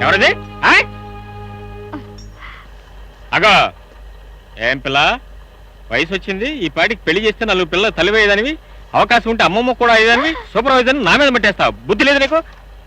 ఎవరది? అగో ఏం పిల్ల, వయసు వచ్చింది, ఈ పాటికి పెళ్లి చేస్తే 4 పిల్లలు తల్లివేయదానివి, అవకాశం ఉంటే అమ్మమ్మ కూడా అయ్యేదానివి, సూపర్వైజర్ నా మీద పెట్టేస్తావు. బుద్ధి లేదు నీకు?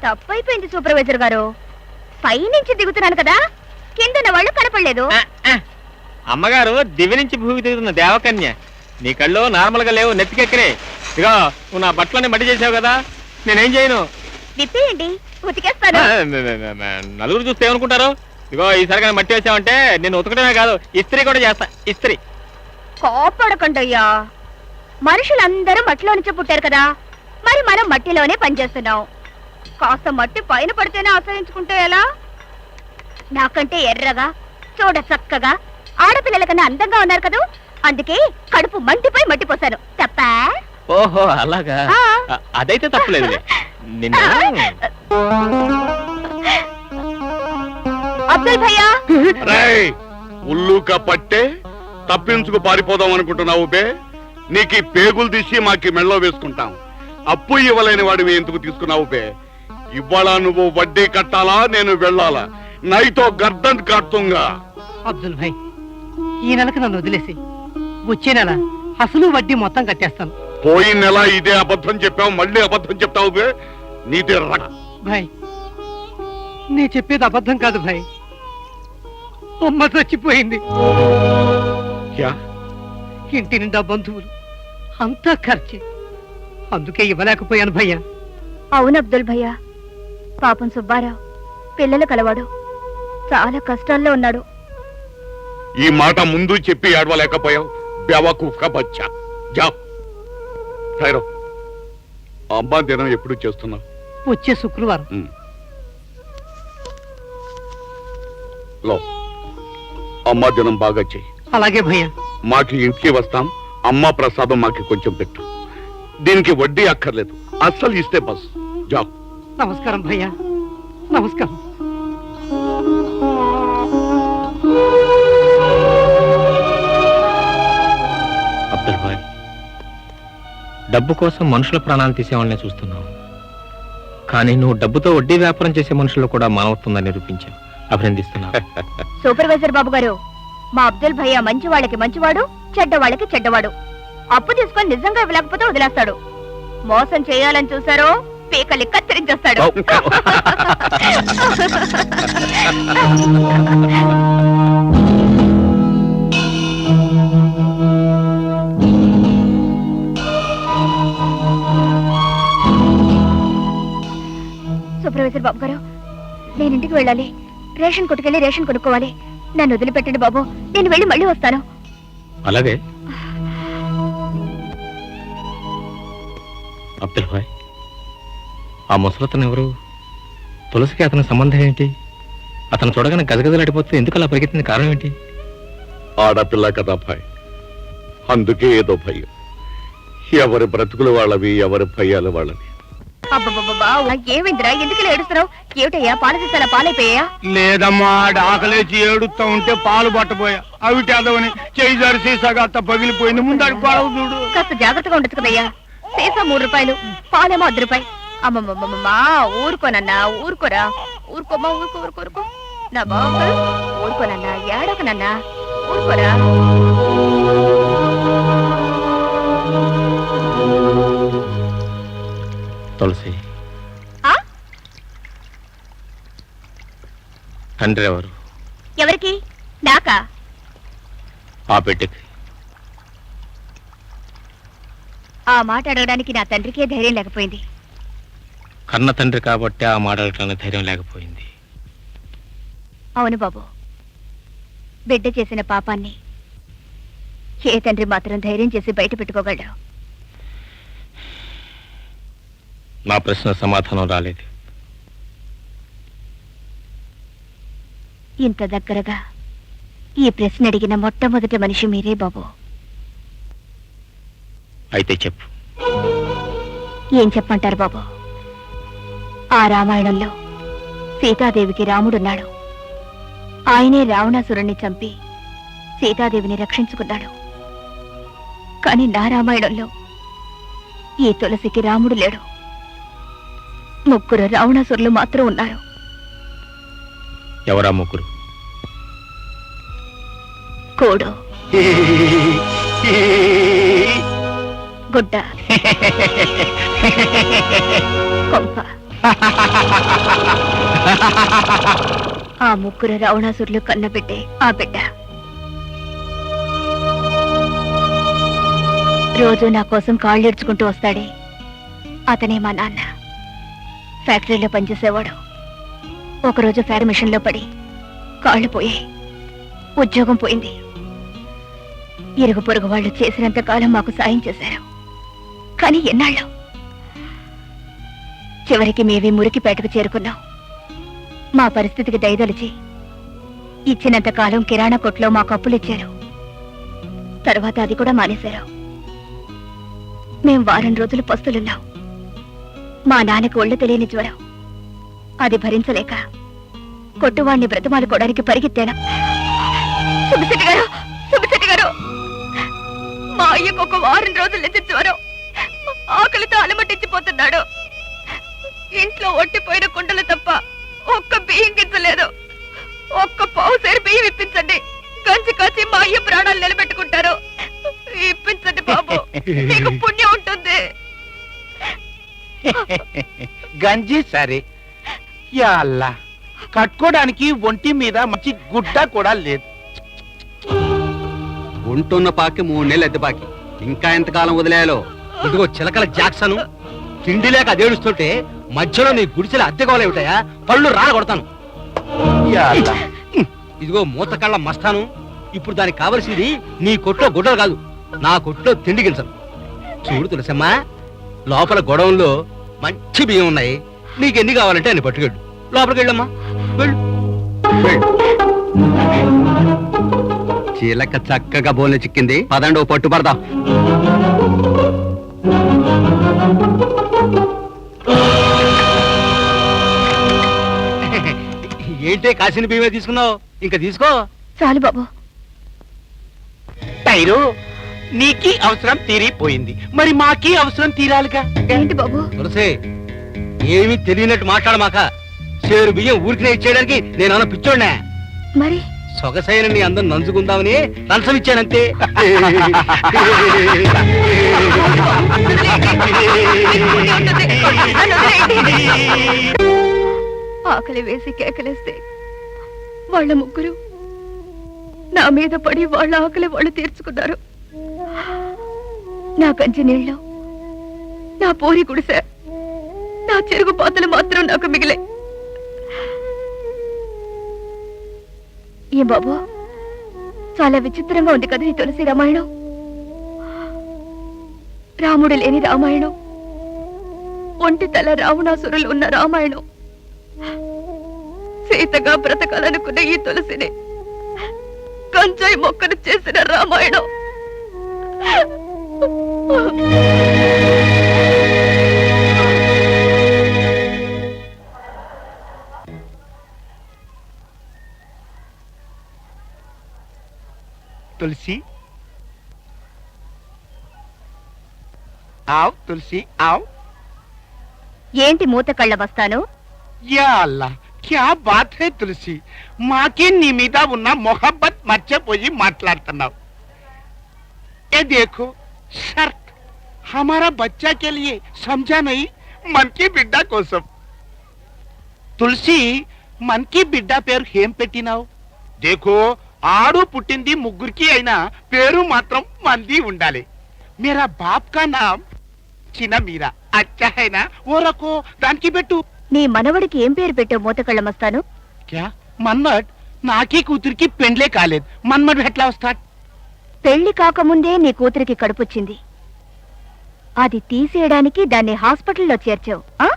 తప్పైపోయింది సూపర్వైజర్ గారు, పై నుంచి దిగుతున్నాను కదా, కిందన వాళ్ళు కనపడలేదు. అమ్మగారు దివ్య నుంచి భూమి దిగుతున్న దేవకన్య, నీ కళ్ళు నార్మల్ గా లేవు, నెత్తికెక్కరే. ఇగో నువ్వు నా బట్టలని మట్టి చేసావు కదా, నేనేం చేయను. విప్పేయండి, ఉతికేస్తాను. నలుగురు చూస్తే ఏమనుకుంటారు? ఇగో ఈసారి మట్టి వేసావంటే నేను ఉతకడమే కాదు, ఇస్త్రీ కూడా చేస్తా. ఇస్త్రీ కోపడకండయ్యా, మనుషులందరూ మట్టిలో నుంచే పుట్టారు కదా, మరి మనం మట్టిలోనే పనిచేస్తున్నాం. కాస్త మట్టి పైన పడితేనే ఆశ్రయించుకుంటే ఎలా? నాకంటే ఎర్రగా చూడ చక్కగా ఆడపిల్లల కన్నా అందంగా ఉన్నారు కదా, అందుకే కడుపు మంటిపోయి మట్టి పోసాను. తప్ప? ఓహో అలాగా, అదైతే తప్పలేదు. అబ్దుల్ భయ్యా, ఉల్లుక పట్టే తప్పించుకు పారిపోదాం అనుకుంటున్నావు బే? నీకు పేగులు తీసి మాకి మెళ్ళో వేసుకుంటాం. అప్పు ఇవ్వలేని వాడివి ఎందుకు తీసుకున్నావు బే? ఇవాళ నువ్వు వడ్డీ కట్టాలా, నేను వెళ్ళాలా? నైతో గర్దన్ కాడుతుంగా. అబ్దుల్ భాయ్, ఈ నెలకు నన్ను వదిలేసి వచ్చే నెల అసలు వడ్డీ మొత్తం కట్టేస్తాను. పోయిన నెల ఇదే అబద్ధం చెప్పావు, మళ్ళీ అబద్ధం చెప్తావు బే? నీదే భాయ్, నీ చెప్పేది అబద్ధం కాదు భాయ్, అమ్మ చచ్చిపోయింది. ఇంటి నిండా బంధువులు, అంతా ఖర్చే, అందుకే ఇవ్వలేకపోయాను భయ్యా. అవును అబ్దుల్ భయ్యా, పాపం సుబ్బారావు పిల్లలు కలవాడు, చాలా కష్టాల్లో ఉన్నాడు. ఈ మాట ముందు చెప్పి ఏడవలేకపోయావు. బెవకూఫ్కా బచ్చా. జా ఖైరో, అమ్మా దినం ఎప్పుడు చేస్తున్నావు? వచ్చే శుక్రవారం. లో అమ్మా దినం బాగా చెయ్యి. అలాగే భయ్యా. మాకి ఇంటికి వస్తాం, అమ్మా ప్రసాదం మాకి కొంచెం పెట్టు. దీనికి వడ్డీ అక్కర్లేదు, అస్సలు ఇస్తే బస్. జా. నమస్కారం భయ్యా, నమస్కారం. అబ్దుల్ భాయ్, డబ్బు కోసం మనుషుల ప్రాణాలు తీసేవాళ్ళనే చూస్తున్నావు, కానీ నువ్వు డబ్బుతో వడ్డీ వ్యాపారం చేసే మనుషులు కూడా మానవత్వంగా నిరూపించావు. అభినందిస్తున్నావు. సూపర్వైజర్ బాబు గారు, మా అబ్దుల్ భయ్యా మంచి వాళ్ళకి మంచివాడు, చెడ్డ వాళ్ళకి చెడ్డవాడు. అప్పు తీసుకొని నిజంగా ఇవ్వలేకపోతే వదిలేస్తాడు, మోసం చేయాలని చూసారో పీకలి కత్తిరించేస్తాడు. సూపర్వైజర్ బాబు గారు, నేను ఇంటికి వెళ్ళాలి, రేషన్ కొట్టుకెళ్ళి రేషన్ కొనుక్కోవాలి. నన్ను వదిలిపెట్టండి బాబు, నేను వెళ్ళి మళ్ళీ వస్తాను. అలాగే అబ్దుల్ భాయ్, ఆ ముసలతను ఎవరు? తులసికి అతని సంబంధం ఏంటి? అతను చూడగానే గజగజలాడిపోతే ఎందుకు అలా పరిగెత్తింది? కారణం ఏంటి? ఆడపిల్ల కదా భాయ్, అందుకే ఏదో భయం. ఎవరి బ్రతుకులు వాళ్ళవి, ఎవరి భయాలు వాళ్ళవి. అబ్బబ్బబ్బా, ఏమైందిరా, ఎందుకు ఏడుస్తున్నావు? ఏమిటయ్యా, పాలు తీసాలా, పాలైపోయా? లేదమ్మా, డాకలేచి ఏడుస్తా ఉంటే పాలు పట్టపోయా, అవి చేదవని చేయి జారి సీసాగా అత్త పగిలిపోయింది. ముందాడు పాలవు చూడు. కాస్త జాగ్రత్తగా ఉండొచ్చు కదయ్యా. సీసా 3 రూపాయలు, పాలేమో 1 రూపాయి. అమ్మమ్మమ్మమ్మా, ఊరుకోనన్నా, ఊరుకోరా, ఊరుకోమా, ఊరుకో ఊరుకో ఊరుకో నా బాబు, ఊరుకోనన్నా, ఏడవకనన్నా, ఊరుకోరా. తులసి, తండ్రి ఎవరు? ఎవరికి? నాకా? ఆ బిడ్డకి. ఆ మాట అడగడానికి నా తండ్రికే ధైర్యం లేకపోయింది. కన్న తండ్రి కాబట్టి ఆ మాట అడగడానికి ధైర్యం లేకపోయింది. అవును బాబు, బిడ్డ చేసిన పాపాన్ని ఏ తండ్రి మాత్రం ధైర్యం చేసి బయట పెట్టుకోగలడు? నా ప్రశ్న సమాధానం రాలేదు. ఇంత దగ్గరగా ఈ ప్రశ్న అడిగిన మొట్టమొదటి మనిషి మీరే బాబు. అయితే చెప్పు. ఏం చెప్పంటారు బాబు? ఆ రామాయణంలో సీతాదేవికి రాముడున్నాడు. ఆయనే రావణాసురుణ్ణి చంపి సీతాదేవిని రక్షించుకున్నాడు. కానీ నా రామాయణంలో ఈ తులసికి రాముడు లేడు. 3 రావణాసురులు మాత్రం ఉన్నారు. ఎవరా ముగ్గురు? కోడు, గుడ్డ, కొంప. ఆ ముగ్గురు రావణాసురులు కన్నబిడ్డే ఆ బిడ్డ. రోజు నా కోసం కాళ్ళెడ్చుకుంటూ వస్తాడే అతనే మా నాన్న. ఫ్యాక్టరీలో పనిచేసేవాడు. ఒకరోజు ఫ్యాక్టరీ మిషన్లో పడి కాళ్ళు పోయాయి, ఉద్యోగం పోయింది. ఇరుగు పొరుగు వాళ్ళు చేసినంత కాలం మాకు సాయం చేశారు. కానీ ఎన్నాళ్ళు? చివరికి మేమే మురికిపేటకు చేరుకున్నాం. మా పరిస్థితికి దయదలిచి ఇచ్చినంత కాలం కిరాణా కొట్లో మాకు అప్పులు ఇచ్చారు. తర్వాత అది కూడా మానేశారు. మేం వారం రోజులు పస్తులున్నాం. మా నాన్నకు ఒళ్ళు తెలియని జ్వరం. అది భరించలేక కొట్టువాణ్ణి బ్రతమాలుకోవడానికి పరిగెత్తాను. సుబ్బిశెట్టి గారు, మా అయ్యకు ఒక వారం రోజుల నుంచి జ్వరం. ఆకలితో అలమటించిపోతున్నాడు. ఇంట్లో ఒట్టిపోయిన కుండలు తప్ప ఒక్క బియ్యం గింజలేదు. ఒక్క పావుసేరు బియ్యం ఇప్పించండి. కంచి కాచి మా అయ్య ప్రాణాలు నిలబెట్టుకుంటారు. ఇప్పించండి బాబు, మీకు పుణ్యం ఉంటుంది. గంజి సరే, యా అల్లా, కట్టుకోవడానికి ఒంటి మీద మంచి గుడ్డ కూడా లేదు. ఉంటున్న పాకి 3 నెలలు ఎద్దు బాకి, ఇంకా ఎంతకాలం వదిలేయాలో. ఇదిగో చిలకల జాక్సను, తిండి లేక అదేడుస్తుంటే మధ్యలో నీ గుడిసెల అద్దెకోలేవుతాయా? పళ్ళు రాల కొడతాను. యా అల్లా. ఇదిగో మూత కళ్ళ మస్తాను, ఇప్పుడు దానికి కావలసింది నీ కొట్లో గుడ్డలు కాదు, నా కొట్లో తిండి గింజలు. చూడు తులసమ్మా, లోపల గొడవంలో మంచి బియ్యం ఉన్నాయి. నీకెన్ని కావాలంటే అన్ని పట్టుకెళ్ళు. లోపలికి వెళ్ళమ్మా, వెళ్ళు. చీలక చక్కగా బోన్లు చిక్కింది, పదండి ఓ పట్టు పడదాం. ఏంటే కాసిన బియ్యమే తీసుకున్నావు? ఇంకా తీసుకో. చాలు బాబు. టైరు, నీకీ అవసరం తీరిపోయింది, మరి మాకీ అవసరం తీరాలిగా. ఏంటి బాబు? తులసి, ఏమీ తెలియనట్టు మాట్లాడమాక. చేరు బియ్యం ఊరికినే ఇచ్చేయడానికి నేను పిచ్చోడ్నా? మరి సొగసైన నీ అందం నంచుకుందామని లంచం ఇచ్చానంతే. ఆకలి వేసి కేకలేస్తే వాళ్ళ ముగ్గురు నా మీద పడి వాళ్ళ ఆకలి వాళ్ళు తీర్చుకున్నారు. నా కంచి నీళ్ళు, నా పూరి గుడిసె, నా చెరుగు పాతలు మాత్రం నాకు మిగిలే. ఏ బాబు, చాలా విచిత్రంగా ఉంది కదా ఈ తులసి రామాయణం. రాముడు లేని రామాయణం, ఒంటి తల రావణాసురులు ఉన్న రామాయణం. సీతగా బ్రతకాలనుకున్న ఈ తులసిని కంచాయి మొక్కను చేసిన రామాయణం. తులసి, ఆవ్ తులసి ఆవ్. ఏంటి మూత కళ్ళ వస్తాను? యా అల్లా, క్యా బాత్ హై తులసి, మాకే నీ మీద ఉన్న మొహబ్బత్ మర్చిపోయి మాట్లాడుతున్నావు. ఏ దేఖో షర్ట్, హమారా బచ్చా కే లియే, సమझा नहीं, मन की బిడ్డ కోసం. తులసి, మన్ కి బిడ్డ పేరు ఏం పెట్టినావు? దేఖో, ఆడు పుట్టింది ముగ్గురికి అయినా పేరు మాత్రం మంది ఉండాలి. మేరా బాప్ కా నామ్ చిన్న మీరా, అచ్చా హైనా, ఓ రకో దానికి పెట్టు. నీ మనవడికి ఏం పేరు పెట్టావు మూతకళ్ళ మస్తాను? క్యా మన్మడ్? నాకీ కూతురికి పెండ్లే కాలేదు, మన్మడ్ ఎట్లా వస్తాడు? పెళ్లి కాకముందే నీ కూతురికి కడుపొచ్చింది. అది తీసేయడానికి దాన్ని హాస్పిటల్లో చేర్చావు. ఆ?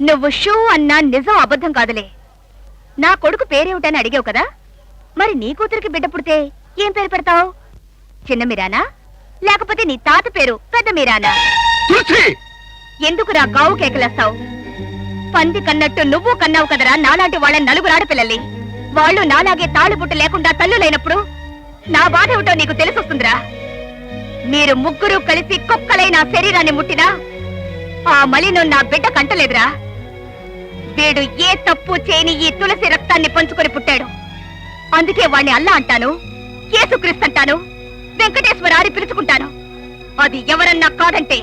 నువ్వు షూ అన్నా నిజం అబద్ధం కాదులే. నా కొడుకు పేరేమిటని అడిగావు కదా, మరి నీ కూతురికి బిడ్డ పుడితే ఏం పేరు పెడతావు? చిన్న మీరానా, లేకపోతే నీ తాత పేరు పెద్ద మీరానా? ఎందుకురా గావు కేకలేస్తావు? పంది కన్నట్టు నువ్వు కన్నావు కదరా నాలాంటి వాళ్ళ 4 ఆడపిల్లల్ని. వాళ్ళు నాలాగే తాళిబుట్టు లేకుండా తల్లులైనప్పుడు నా బాధ ఏమిటో నీకు తెలిసొస్తుందిరా. మీరు ముగ్గురు కలిసి కుక్కలై నా శరీరాన్ని ముట్టినా ఆ మలిను నా బిడ్డ కంటలేదురా. వీడు ఏ తప్పు చేయని ఈ తులసి రక్తాన్ని పంచుకొని పుట్టాడు. అందుకే వాణ్ణి అల్లా అంటాను, యేసుక్రీస్తు అంటాను, వెంకటేశ్వర అని పిలుచుకుంటాను. అది ఎవరన్నా కాదంటే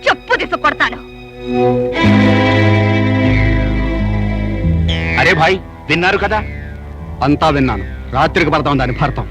చెప్పు తీసు కొడతాను. అరే భాయ్, విన్నారు కదా? అంతా విన్నాను. రాత్రికి పడతాం దాని భారతం.